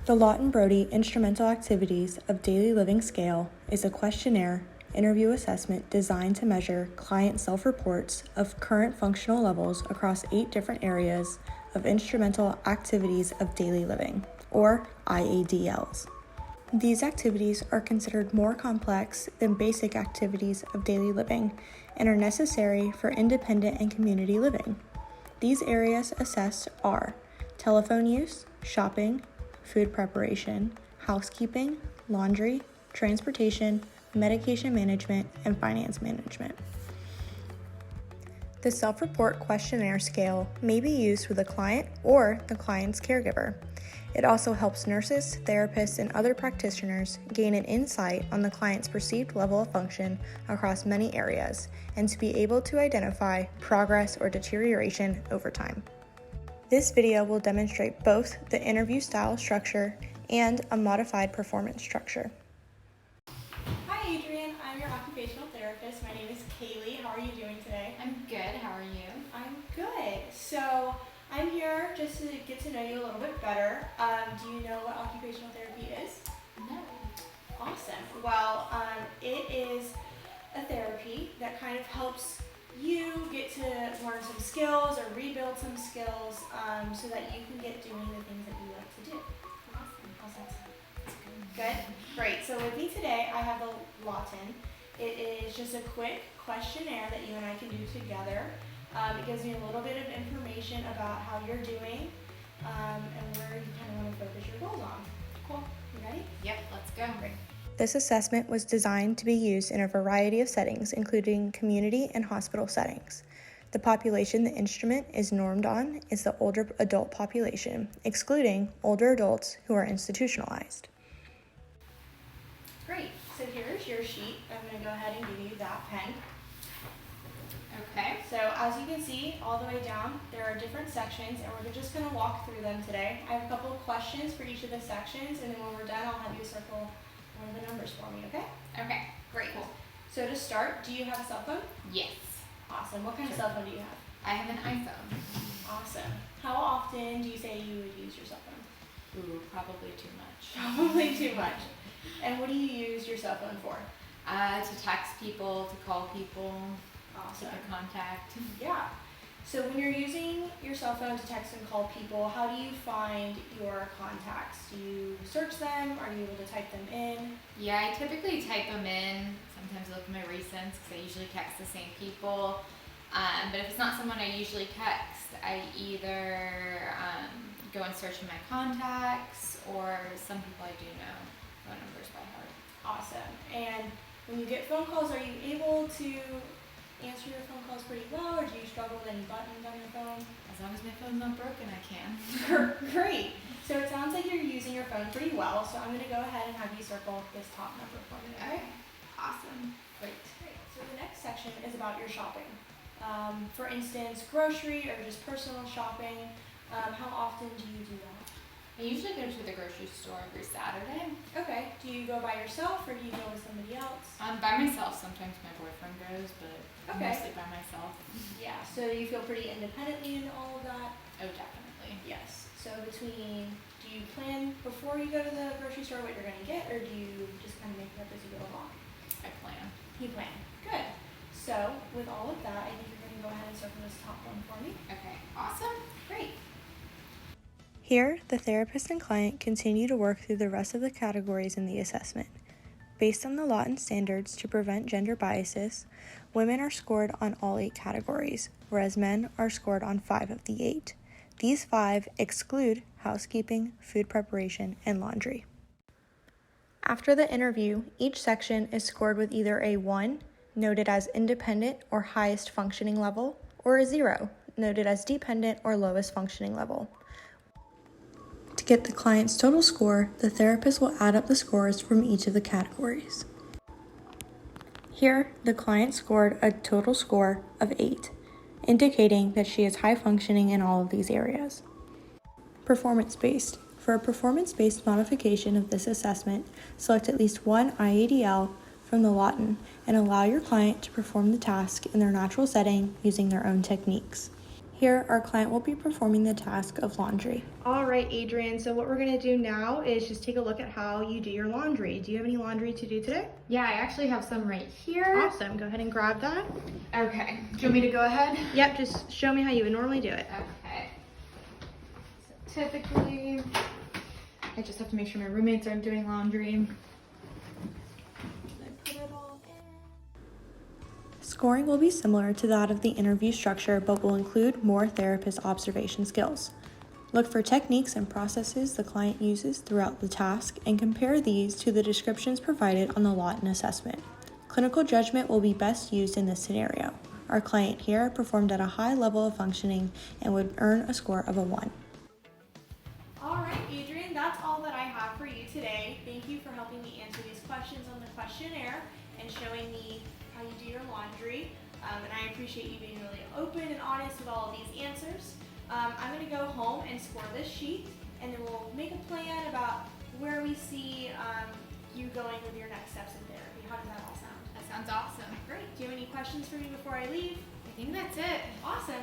The Lawton-Brody Instrumental Activities of Daily Living Scale is a questionnaire interview assessment designed to measure client self-reports of current functional levels across 8 different areas of instrumental activities of daily living, or IADLs. These activities are considered more complex than basic activities of daily living and are necessary for independent and community living. These areas assessed are telephone use, shopping, food preparation, housekeeping, laundry, transportation, medication management, and finance management. The self-report questionnaire scale may be used with a client or the client's caregiver. It also helps nurses, therapists, and other practitioners gain an insight on the client's perceived level of function across many areas and to be able to identify progress or deterioration over time. This video will demonstrate both the interview style structure and a modified performance structure. Hi Adrian, I'm your occupational therapist. My name is Kaylee. How are you doing today? I'm good. How are you? I'm good. So I'm here just to get to know you a little bit better. Do you know what occupational therapy is? No. Awesome. Well, it is a therapy that kind of helps you get to learn some skills or rebuild some skills so that you can get doing the things that you like to do. Awesome. How's that sound? Good? Great. So with me today, I have the Lawton. It is just a quick questionnaire that you and I can do together. It gives me a little bit of information about how you're doing and where you kind of want to focus your goals on. Cool. You ready? Yep, let's go. Great. This assessment was designed to be used in a variety of settings, including community and hospital settings. The population the instrument is normed on is the older adult population, excluding older adults who are institutionalized. Great. So here's your sheet. I'm going to go ahead and give you that pen. Okay. So as you can see, all the way down, there are different sections, and we're just going to walk through them today. I have a couple of questions for each of the sections, and then when we're done, I'll have you circle one of the numbers for me, okay? Okay. Great. Cool. So to start, do you have a cell phone? Yes. Awesome. What kind of cell phone do you have? I have an iPhone. Awesome. How often do you say you would use your cell phone? Ooh, probably too much. Probably too much. And what do you use your cell phone for? To text people, to call people, Awesome. keep in contact. Yeah. So when you're using your cell phone to text and call people, how do you find your contacts? Do you search them? Are you able to type them in? Yeah, I typically type them in. Sometimes I look at my recents because I usually text the same people. But if it's not someone I usually text, I either go and search in my contacts, or some people I do know phone numbers by heart. Awesome. And when you get phone calls, are you able to answer your phone calls pretty well, or do you struggle with any buttons on your phone? As long as my phone's not broken, I can. Great. So it sounds like you're using your phone pretty well, so I'm going to go ahead and have you circle this top number for me. Okay? Awesome. Great. So the next section is about your shopping. For instance, grocery or just personal shopping. How often do you do that? I usually go to the grocery store every Saturday. Okay. Do you go by yourself or do you go with somebody else? By myself. Sometimes my boyfriend goes, but Okay. mostly by myself. Yeah. So you feel pretty independently in all of that? Oh, definitely. Yes. So do you plan before you go to the grocery store what you're going to get, or do you just kind of make it up as you go along? I plan. You plan. Good. So with all of that, I think you're going to go ahead and circle this top one for me. Okay. Awesome. Great. Here, the therapist and client continue to work through the rest of the categories in the assessment. Based on the Lawton standards to prevent gender biases, women are scored on all 8 categories, whereas men are scored on 5 of the 8. These 5 exclude housekeeping, food preparation, and laundry. After the interview, each section is scored with either a 1, noted as independent or highest functioning level, or a 0, noted as dependent or lowest functioning level. To get the client's total score, the therapist will add up the scores from each of the categories. Here, the client scored a total score of 8, indicating that she is high functioning in all of these areas. Performance-based. For a performance-based modification of this assessment, select at least one IADL from the Lawton and allow your client to perform the task in their natural setting using their own techniques. Here, our client will be performing the task of laundry. All right, Adrian, so what we're gonna do now is just take a look at how you do your laundry. Do you have any laundry to do today? Yeah, I actually have some right here. Awesome, go ahead and grab that. Okay, do you want me to go ahead? Yep, just show me how you would normally do it. Okay. So typically, I just have to make sure my roommates aren't doing laundry. I put it all in. Scoring will be similar to that of the interview structure, but will include more therapist observation skills. Look for techniques and processes the client uses throughout the task and compare these to the descriptions provided on the Lawton assessment. Clinical judgment will be best used in this scenario. Our client here performed at a high level of functioning and would earn a score of a 1. All right, Adrian, that's all that I have for you today. Thank you for helping me answer these questions on the questionnaire and showing me how you do your laundry. And I appreciate you being really open and honest with all of these answers. I'm going to go home and score this sheet, and then we'll make a plan about where we see you going with your next steps in therapy. How does that all sound? That sounds awesome. Great. Do you have any questions for me before I leave? I think that's it. Awesome.